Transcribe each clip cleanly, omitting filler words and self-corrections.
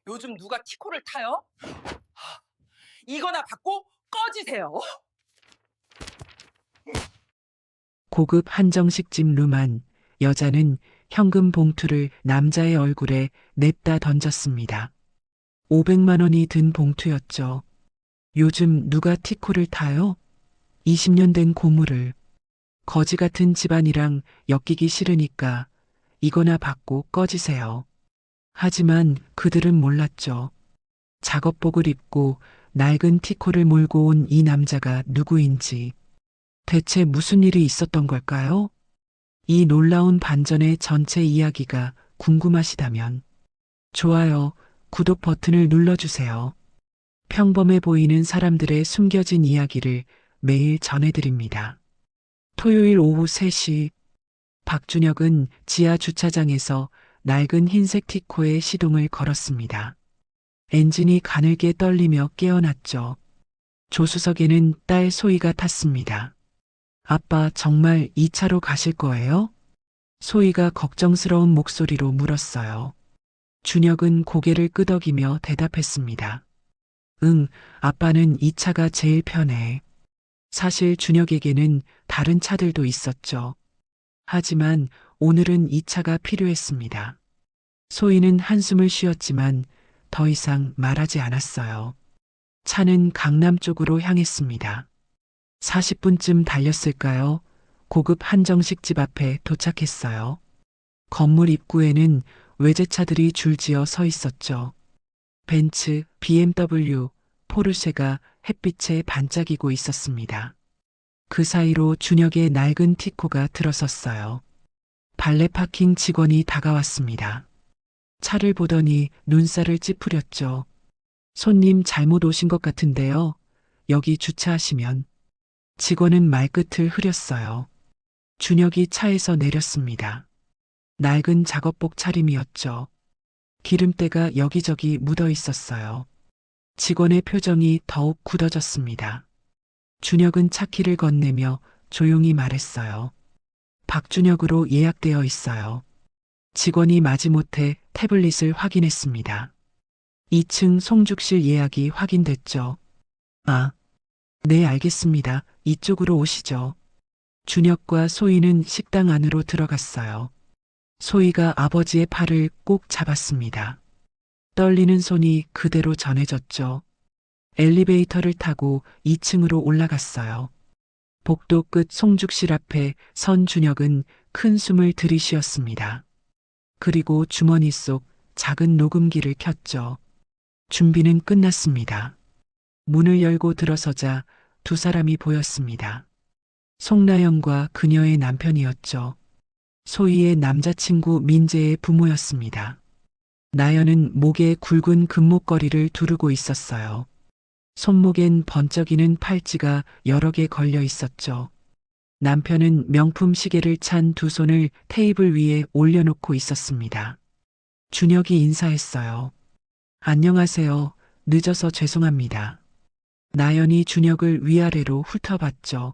요즘 누가 티코를 타요? 이거나 받고 꺼지세요. 고급 한정식집 루만 여자는 현금 봉투를 남자의 얼굴에 냅다 던졌습니다. 500만 원이 든 봉투였죠. 요즘 누가 티코를 타요? 20년 된 고물을. 거지 같은 집안이랑 엮이기 싫으니까 이거나 받고 꺼지세요. 하지만 그들은 몰랐죠. 작업복을 입고 낡은 티코를 몰고 온 이 남자가 누구인지. 대체 무슨 일이 있었던 걸까요? 이 놀라운 반전의 전체 이야기가 궁금하시다면 좋아요, 구독 버튼을 눌러주세요. 평범해 보이는 사람들의 숨겨진 이야기를 매일 전해드립니다. 토요일 오후 3시 박준혁은 지하 주차장에서 낡은 흰색 티코에 시동을 걸었습니다. 엔진이 가늘게 떨리며 깨어났죠. 조수석에는 딸 소희가 탔습니다. 아빠 정말 이 차로 가실 거예요? 소희가 걱정스러운 목소리로 물었어요. 준혁은 고개를 끄덕이며 대답했습니다. 응, 아빠는 이 차가 제일 편해. 사실 준혁에게는 다른 차들도 있었죠. 하지만 오늘은 이 차가 필요했습니다. 소희는 한숨을 쉬었지만 더 이상 말하지 않았어요. 차는 강남 쪽으로 향했습니다. 40분쯤 달렸을까요? 고급 한정식 집 앞에 도착했어요. 건물 입구에는 외제차들이 줄지어 서 있었죠. 벤츠, BMW, 포르쉐가 햇빛에 반짝이고 있었습니다. 그 사이로 준혁의 낡은 티코가 들어섰어요. 발레 파킹 직원이 다가왔습니다. 차를 보더니 눈살을 찌푸렸죠. 손님 잘못 오신 것 같은데요. 여기 주차하시면. 직원은 말끝을 흐렸어요. 준혁이 차에서 내렸습니다. 낡은 작업복 차림이었죠. 기름때가 여기저기 묻어 있었어요. 직원의 표정이 더욱 굳어졌습니다. 준혁은 차키를 건네며 조용히 말했어요. 박준혁으로 예약되어 있어요. 직원이 마지못해 태블릿을 확인했습니다. 2층 송죽실 예약이 확인됐죠. 아, 네, 알겠습니다. 이쪽으로 오시죠. 준혁과 소희는 식당 안으로 들어갔어요. 소희가 아버지의 팔을 꼭 잡았습니다. 떨리는 손이 그대로 전해졌죠. 엘리베이터를 타고 2층으로 올라갔어요. 복도 끝 송죽실 앞에 선 준혁은 큰 숨을 들이쉬었습니다. 그리고 주머니 속 작은 녹음기를 켰죠. 준비는 끝났습니다. 문을 열고 들어서자 두 사람이 보였습니다. 송나영과 그녀의 남편이었죠. 소희의 남자친구 민재의 부모였습니다. 나연은 목에 굵은 금목걸이를 두르고 있었어요. 손목엔 번쩍이는 팔찌가 여러 개 걸려 있었죠. 남편은 명품 시계를 찬 두 손을 테이블 위에 올려놓고 있었습니다. 준혁이 인사했어요. 안녕하세요. 늦어서 죄송합니다. 나연이 준혁을 위아래로 훑어봤죠.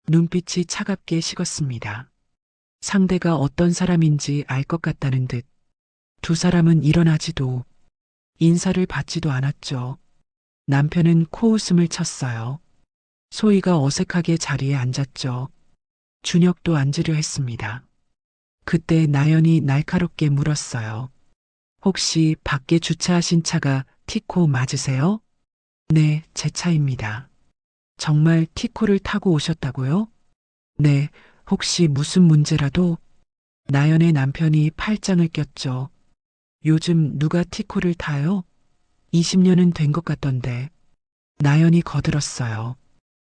눈빛이 차갑게 식었습니다. 상대가 어떤 사람인지 알 것 같다는 듯. 두 사람은 일어나지도 인사를 받지도 않았죠. 남편은 코웃음을 쳤어요. 소희가 어색하게 자리에 앉았죠. 준혁도 앉으려 했습니다. 그때 나연이 날카롭게 물었어요. 혹시 밖에 주차하신 차가 티코 맞으세요? 네, 제 차입니다. 정말 티코를 타고 오셨다고요? 네, 혹시 무슨 문제라도? 나연의 남편이 팔짱을 꼈죠. 요즘 누가 티코를 타요? 20년은 된 것 같던데. 나연이 거들었어요.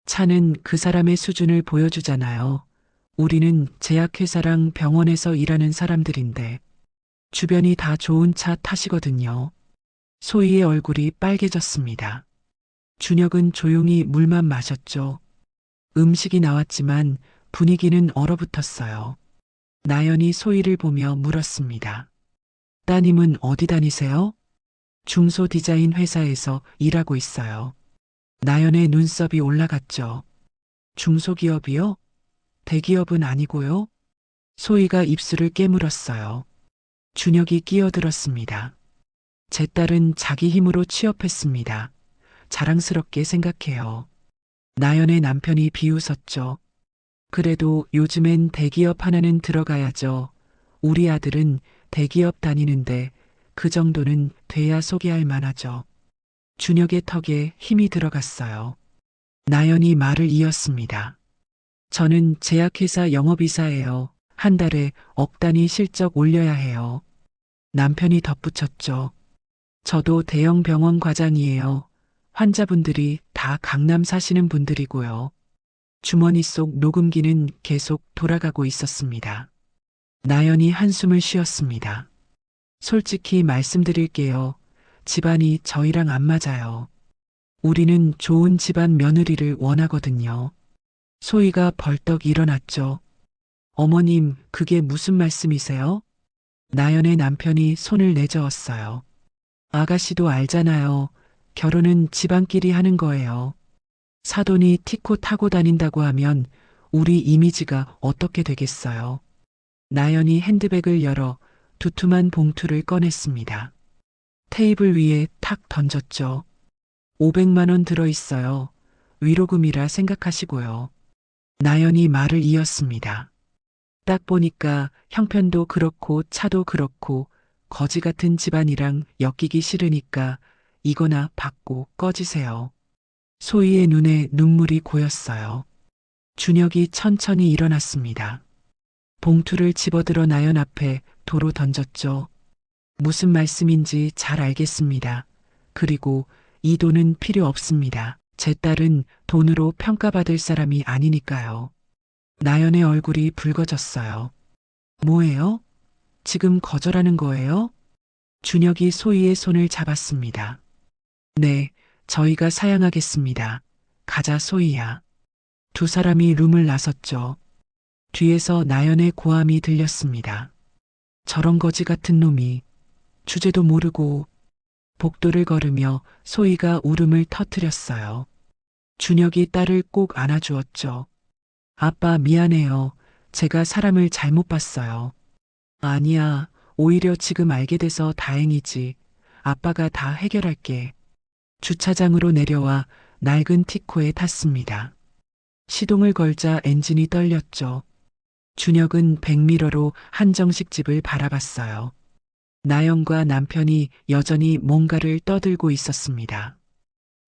차는 그 사람의 수준을 보여주잖아요. 우리는 제약회사랑 병원에서 일하는 사람들인데 주변이 다 좋은 차 타시거든요. 소희의 얼굴이 빨개졌습니다. 준혁은 조용히 물만 마셨죠. 음식이 나왔지만 분위기는 얼어붙었어요. 나연이 소희를 보며 물었습니다. 따님은 어디 다니세요? 중소 디자인 회사에서 일하고 있어요. 나연의 눈썹이 올라갔죠. 중소기업이요? 대기업은 아니고요? 소희가 입술을 깨물었어요. 준혁이 끼어들었습니다. 제 딸은 자기 힘으로 취업했습니다. 자랑스럽게 생각해요. 나연의 남편이 비웃었죠. 그래도 요즘엔 대기업 하나는 들어가야죠. 우리 아들은 대기업 다니는데 그 정도는 돼야 소개할 만하죠. 준혁의 턱에 힘이 들어갔어요. 나연이 말을 이었습니다. 저는 제약회사 영업이사예요. 한 달에 억 단위 실적 올려야 해요. 남편이 덧붙였죠. 저도 대형 병원 과장이에요. 환자분들이 다 강남 사시는 분들이고요. 주머니 속 녹음기는 계속 돌아가고 있었습니다. 나연이 한숨을 쉬었습니다. 솔직히 말씀드릴게요. 집안이 저희랑 안 맞아요. 우리는 좋은 집안 며느리를 원하거든요. 소희가 벌떡 일어났죠. 어머님, 그게 무슨 말씀이세요? 나연의 남편이 손을 내저었어요. 아가씨도 알잖아요. 결혼은 집안끼리 하는 거예요. 사돈이 티코 타고 다닌다고 하면 우리 이미지가 어떻게 되겠어요? 나연이 핸드백을 열어 두툼한 봉투를 꺼냈습니다. 테이블 위에 탁 던졌죠. 500만 원 들어있어요. 위로금이라 생각하시고요. 나연이 말을 이었습니다. 딱 보니까 형편도 그렇고 차도 그렇고 거지 같은 집안이랑 엮이기 싫으니까 이거나 받고 꺼지세요. 소희의 눈에 눈물이 고였어요. 준혁이 천천히 일어났습니다. 봉투를 집어들어 나연 앞에 도로 던졌죠. 무슨 말씀인지 잘 알겠습니다. 그리고 이 돈은 필요 없습니다. 제 딸은 돈으로 평가받을 사람이 아니니까요. 나연의 얼굴이 붉어졌어요. 뭐예요? 지금 거절하는 거예요? 준혁이 소희의 손을 잡았습니다. 네, 저희가 사양하겠습니다. 가자, 소희야. 두 사람이 룸을 나섰죠. 뒤에서 나연의 고함이 들렸습니다. 저런 거지 같은 놈이 주제도 모르고 복도를 걸으며 소희가 울음을 터뜨렸어요. 준혁이 딸을 꼭 안아주었죠. 아빠 미안해요. 제가 사람을 잘못 봤어요. 아니야. 오히려 지금 알게 돼서 다행이지. 아빠가 다 해결할게. 주차장으로 내려와 낡은 티코에 탔습니다. 시동을 걸자 엔진이 떨렸죠. 준혁은 백미러로 한정식 집을 바라봤어요. 나연과 남편이 여전히 뭔가를 떠들고 있었습니다.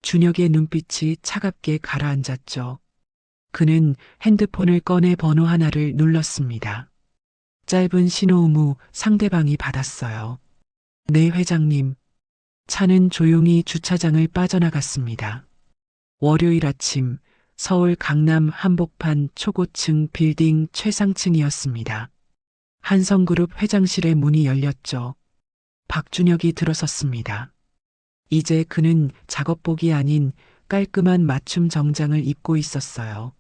준혁의 눈빛이 차갑게 가라앉았죠. 그는 핸드폰을 꺼내 번호 하나를 눌렀습니다. 짧은 신호음 후 상대방이 받았어요. 네, 회장님. 차는 조용히 주차장을 빠져나갔습니다. 월요일 아침 서울 강남 한복판 초고층 빌딩 최상층이었습니다. 한성그룹 회장실의 문이 열렸죠. 박준혁이 들어섰습니다. 이제 그는 작업복이 아닌 깔끔한 맞춤 정장을 입고 있었어요.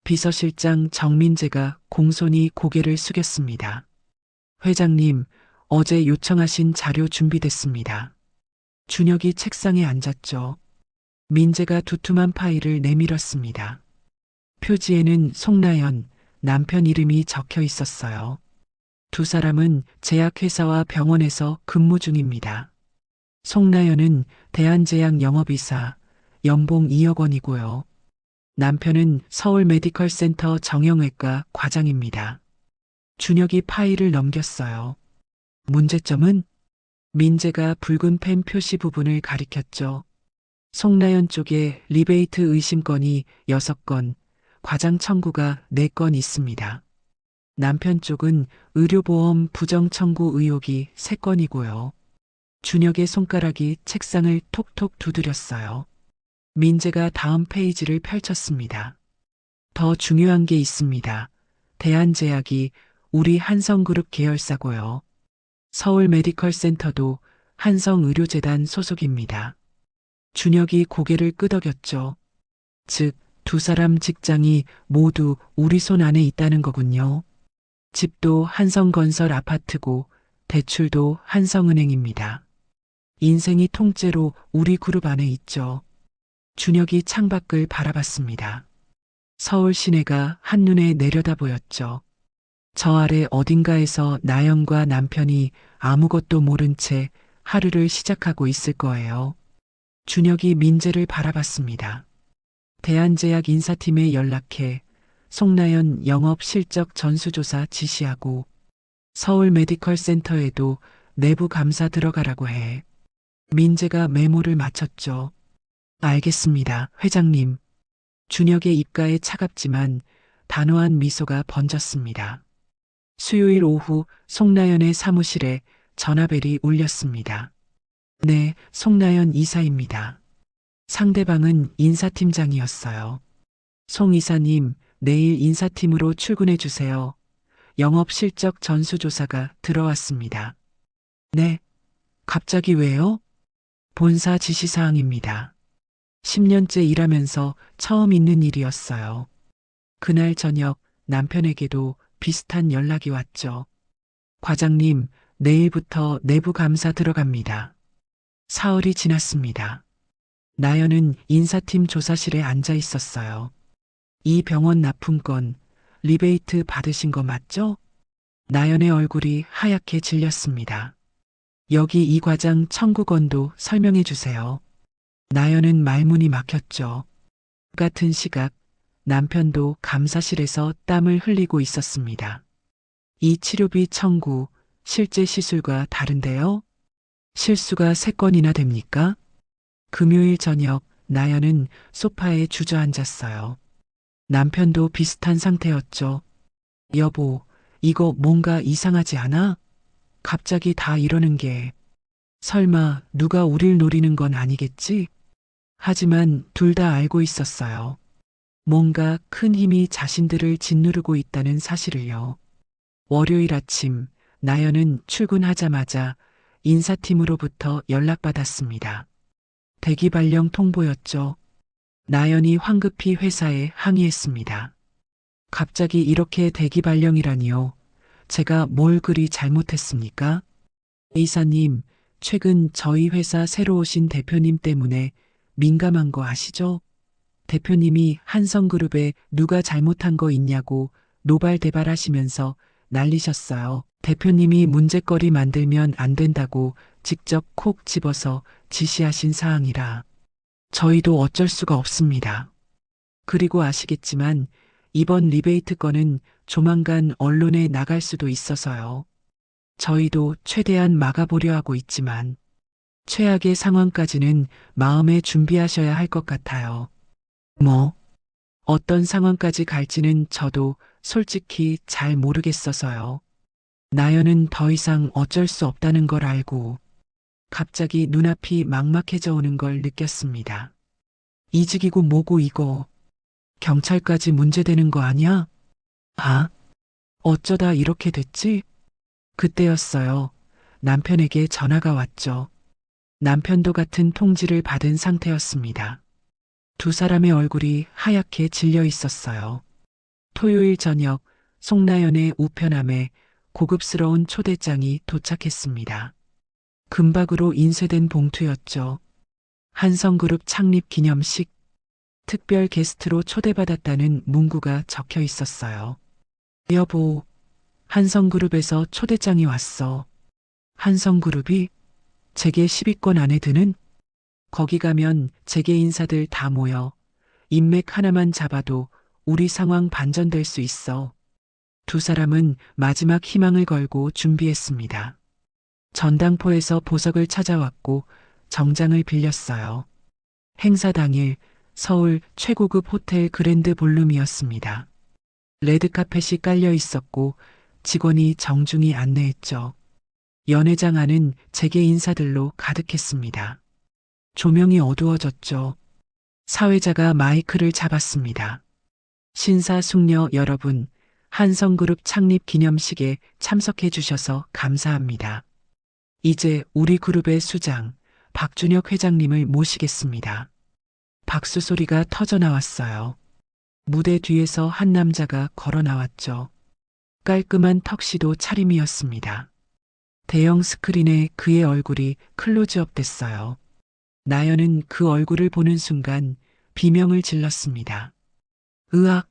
비서실장 정민재가 공손히 고개를 숙였습니다. 회장님, 어제 요청하신 자료 준비됐습니다. 준혁이 책상에 앉았죠. 민재가 두툼한 파일을 내밀었습니다. 표지에는 송나연, 남편 이름이 적혀 있었어요. 두 사람은 제약회사와 병원에서 근무 중입니다. 송나연은 대한제약 영업이사, 연봉 2억 원이고요. 남편은 서울 메디컬 센터 정형외과 과장입니다. 준혁이 파일을 넘겼어요. 문제점은? 민재가 붉은 펜 표시 부분을 가리켰죠. 송나연 쪽에 리베이트 의심건이 6건, 과장 청구가 4건 있습니다. 남편 쪽은 의료보험 부정 청구 의혹이 3건이고요. 준혁의 손가락이 책상을 톡톡 두드렸어요. 민재가 다음 페이지를 펼쳤습니다. 더 중요한 게 있습니다. 대한제약이 우리 한성그룹 계열사고요. 서울 메디컬 센터도 한성의료재단 소속입니다. 준혁이 고개를 끄덕였죠. 즉, 두 사람 직장이 모두 우리 손 안에 있다는 거군요. 집도 한성건설 아파트고 대출도 한성은행입니다. 인생이 통째로 우리 그룹 안에 있죠. 준혁이 창밖을 바라봤습니다. 서울 시내가 한눈에 내려다 보였죠. 저 아래 어딘가에서 나연과 남편이 아무것도 모른 채 하루를 시작하고 있을 거예요. 준혁이 민재를 바라봤습니다. 대한제약 인사팀에 연락해 송나연 영업 실적 전수조사 지시하고 서울 메디컬 센터에도 내부 감사 들어가라고 해. 민재가 메모를 마쳤죠. 알겠습니다, 회장님. 준혁의 입가에 차갑지만 단호한 미소가 번졌습니다. 수요일 오후 송나연의 사무실에 전화벨이 울렸습니다. 네, 송나연 이사입니다. 상대방은 인사팀장이었어요. 송 이사님, 내일 인사팀으로 출근해 주세요. 영업 실적 전수조사가 들어왔습니다. 네. 갑자기 왜요? 본사 지시사항입니다. 10년째 일하면서 처음 있는 일이었어요. 그날 저녁 남편에게도 비슷한 연락이 왔죠. 과장님, 내일부터 내부 감사 들어갑니다. 사흘이 지났습니다. 나연은 인사팀 조사실에 앉아 있었어요. 이 병원 납품건 리베이트 받으신 거 맞죠? 나연의 얼굴이 하얗게 질렸습니다. 여기 이 과장 청구건도 설명해 주세요. 나연은 말문이 막혔죠. 같은 시각 남편도 감사실에서 땀을 흘리고 있었습니다. 이 치료비 청구 실제 시술과 다른데요? 실수가 3건이나 됩니까? 금요일 저녁 나연은 소파에 주저앉았어요. 남편도 비슷한 상태였죠. 여보, 이거 뭔가 이상하지 않아? 갑자기 다 이러는 게. 설마 누가 우릴 노리는 건 아니겠지? 하지만 둘 다 알고 있었어요. 뭔가 큰 힘이 자신들을 짓누르고 있다는 사실을요. 월요일 아침 나연은 출근하자마자 인사팀으로부터 연락받았습니다. 대기 발령 통보였죠. 나연이 황급히 회사에 항의했습니다. 갑자기 이렇게 대기 발령이라니요. 제가 뭘 그리 잘못했습니까? 이사님, 최근 저희 회사 새로 오신 대표님 때문에 민감한 거 아시죠? 대표님이 한성그룹에 누가 잘못한 거 있냐고 노발대발하시면서 난리셨어요. 대표님이 문제거리 만들면 안 된다고 직접 콕 집어서 지시하신 사항이라 저희도 어쩔 수가 없습니다. 그리고 아시겠지만 이번 리베이트 건은 조만간 언론에 나갈 수도 있어서요. 저희도 최대한 막아보려 하고 있지만 최악의 상황까지는 마음에 준비하셔야 할 것 같아요. 어떤 상황까지 갈지는 저도 솔직히 잘 모르겠어서요. 나연은 더 이상 어쩔 수 없다는 걸 알고 갑자기 눈앞이 막막해져 오는 걸 느꼈습니다. 이직이고 뭐고 이거. 경찰까지 문제되는 거 아니야? 아, 어쩌다 이렇게 됐지? 그때였어요. 남편에게 전화가 왔죠. 남편도 같은 통지를 받은 상태였습니다. 두 사람의 얼굴이 하얗게 질려 있었어요. 토요일 저녁 송나연의 우편함에 고급스러운 초대장이 도착했습니다. 금박으로 인쇄된 봉투였죠. 한성그룹 창립 기념식, 특별 게스트로 초대받았다는 문구가 적혀 있었어요. 여보, 한성그룹에서 초대장이 왔어. 한성그룹이 재계 10위권 안에 드는? 거기 가면 재계 인사들 다 모여 인맥 하나만 잡아도 우리 상황 반전될 수 있어. 두 사람은 마지막 희망을 걸고 준비했습니다. 전당포에서 보석을 찾아왔고 정장을 빌렸어요. 행사 당일 서울 최고급 호텔 그랜드 볼룸이었습니다. 레드카펫이 깔려 있었고 직원이 정중히 안내했죠. 연회장 안은 재계 인사들로 가득했습니다. 조명이 어두워졌죠. 사회자가 마이크를 잡았습니다. 신사숙녀 여러분, 한성그룹 창립 기념식에 참석해 주셔서 감사합니다. 이제 우리 그룹의 수장 박준혁 회장님을 모시겠습니다. 박수 소리가 터져 나왔어요. 무대 뒤에서 한 남자가 걸어 나왔죠. 깔끔한 턱시도 차림이었습니다. 대형 스크린에 그의 얼굴이 클로즈업 됐어요. 나연은 그 얼굴을 보는 순간 비명을 질렀습니다. 으악!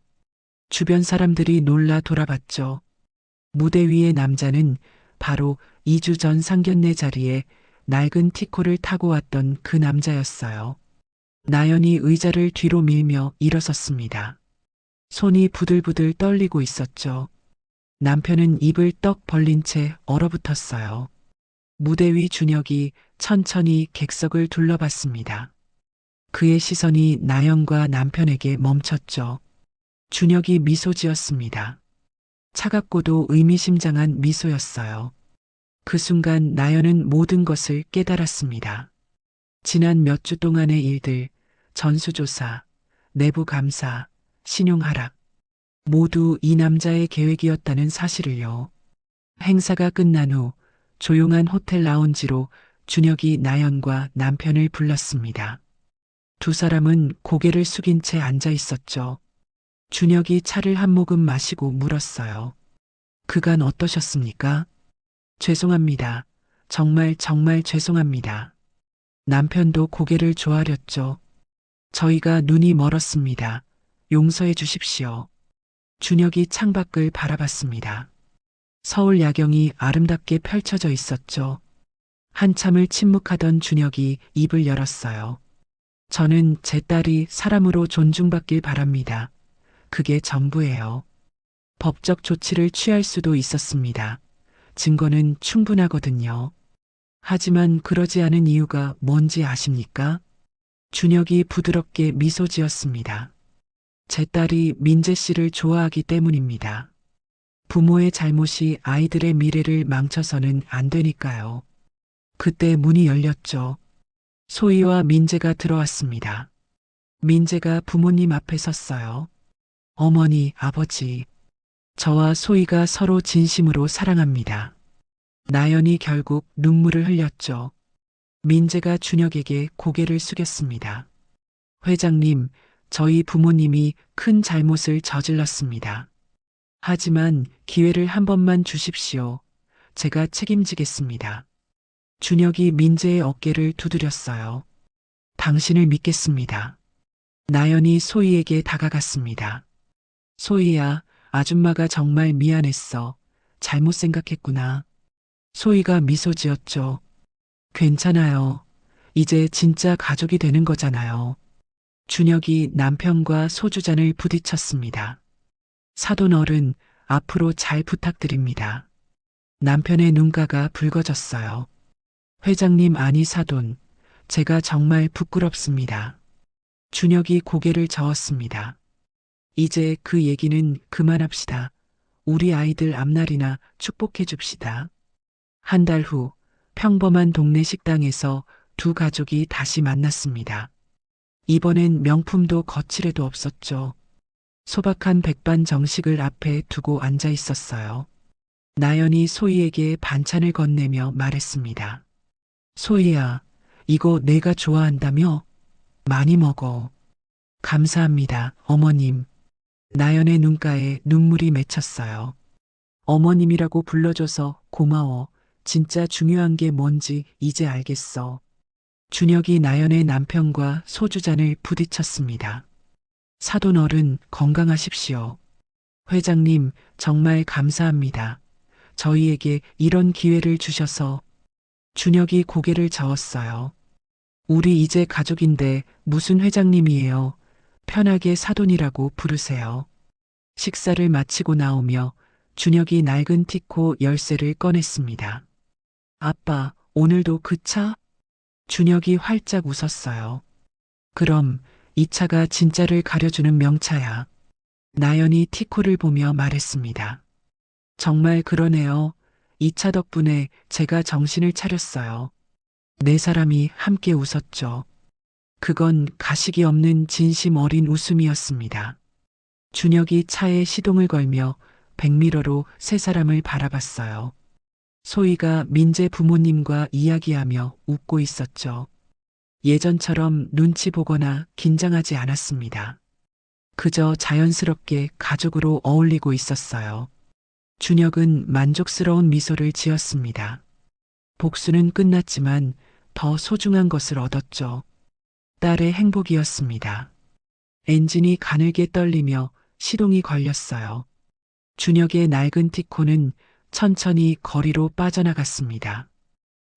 주변 사람들이 놀라 돌아봤죠. 무대 위의 남자는 바로 2주 전 상견례 자리에 낡은 티코를 타고 왔던 그 남자였어요. 나연이 의자를 뒤로 밀며 일어섰습니다. 손이 부들부들 떨리고 있었죠. 남편은 입을 떡 벌린 채 얼어붙었어요. 무대 위 준혁이 천천히 객석을 둘러봤습니다. 그의 시선이 나연과 남편에게 멈췄죠. 준혁이 미소 지었습니다. 차갑고도 의미심장한 미소였어요. 그 순간 나연은 모든 것을 깨달았습니다. 지난 몇 주 동안의 일들, 전수조사, 내부 감사, 신용 하락, 모두 이 남자의 계획이었다는 사실을요. 행사가 끝난 후 조용한 호텔 라운지로 준혁이 나연과 남편을 불렀습니다. 두 사람은 고개를 숙인 채 앉아 있었죠. 준혁이 차를 한 모금 마시고 물었어요. 그간 어떠셨습니까? 죄송합니다. 정말 죄송합니다. 남편도 고개를 조아렸죠. 저희가 눈이 멀었습니다. 용서해 주십시오. 준혁이 창밖을 바라봤습니다. 서울 야경이 아름답게 펼쳐져 있었죠. 한참을 침묵하던 준혁이 입을 열었어요. 저는 제 딸이 사람으로 존중받길 바랍니다. 그게 전부예요. 법적 조치를 취할 수도 있었습니다. 증거는 충분하거든요. 하지만 그러지 않은 이유가 뭔지 아십니까? 준혁이 부드럽게 미소 지었습니다. 제 딸이 민재 씨를 좋아하기 때문입니다. 부모의 잘못이 아이들의 미래를 망쳐서는 안 되니까요. 그때 문이 열렸죠. 소희와 민재가 들어왔습니다. 민재가 부모님 앞에 섰어요. 어머니, 아버지. 저와 소희가 서로 진심으로 사랑합니다. 나연이 결국 눈물을 흘렸죠. 민재가 준혁에게 고개를 숙였습니다. 회장님, 저희 부모님이 큰 잘못을 저질렀습니다. 하지만 기회를 한 번만 주십시오. 제가 책임지겠습니다. 준혁이 민재의 어깨를 두드렸어요. 당신을 믿겠습니다. 나연이 소희에게 다가갔습니다. 소희야, 아줌마가 정말 미안했어. 잘못 생각했구나. 소희가 미소 지었죠. 괜찮아요. 이제 진짜 가족이 되는 거잖아요. 준혁이 남편과 소주잔을 부딪혔습니다. 사돈 어른, 앞으로 잘 부탁드립니다. 남편의 눈가가 붉어졌어요. 회장님 아니 사돈, 제가 정말 부끄럽습니다. 준혁이 고개를 저었습니다. 이제 그 얘기는 그만합시다. 우리 아이들 앞날이나 축복해 줍시다. 한 달 후 평범한 동네 식당에서 두 가족이 다시 만났습니다. 이번엔 명품도 거칠애도 없었죠. 소박한 백반 정식을 앞에 두고 앉아 있었어요. 나연이 소희에게 반찬을 건네며 말했습니다. 소희야, 이거 내가 좋아한다며? 많이 먹어. 감사합니다, 어머님. 나연의 눈가에 눈물이 맺혔어요. 어머님이라고 불러줘서 고마워. 진짜 중요한 게 뭔지 이제 알겠어. 준혁이 나연의 남편과 소주잔을 부딪혔습니다. 사돈 어른 건강하십시오. 회장님 정말 감사합니다. 저희에게 이런 기회를 주셔서. 준혁이 고개를 저었어요. 우리 이제 가족인데 무슨 회장님이에요. 편하게 사돈이라고 부르세요. 식사를 마치고 나오며 준혁이 낡은 티코 열쇠를 꺼냈습니다. 아빠, 오늘도 그 차? 준혁이 활짝 웃었어요. 그럼 이 차가 진짜를 가려주는 명차야. 나연이 티코를 보며 말했습니다. 정말 그러네요. 이 차 덕분에 제가 정신을 차렸어요. 네 사람이 함께 웃었죠. 그건 가식이 없는 진심 어린 웃음이었습니다. 준혁이 차에 시동을 걸며 백미러로 세 사람을 바라봤어요. 소희가 민재 부모님과 이야기하며 웃고 있었죠. 예전처럼 눈치 보거나 긴장하지 않았습니다. 그저 자연스럽게 가족으로 어울리고 있었어요. 준혁은 만족스러운 미소를 지었습니다. 복수는 끝났지만 더 소중한 것을 얻었죠. 딸의 행복이었습니다. 엔진이 가늘게 떨리며 시동이 걸렸어요. 준혁의 낡은 티코는 천천히 거리로 빠져나갔습니다.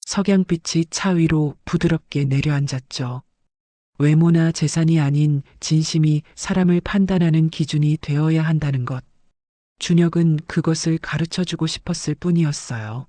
석양빛이 차 위로 부드럽게 내려앉았죠. 외모나 재산이 아닌 진심이 사람을 판단하는 기준이 되어야 한다는 것. 준혁은 그것을 가르쳐 주고 싶었을 뿐이었어요.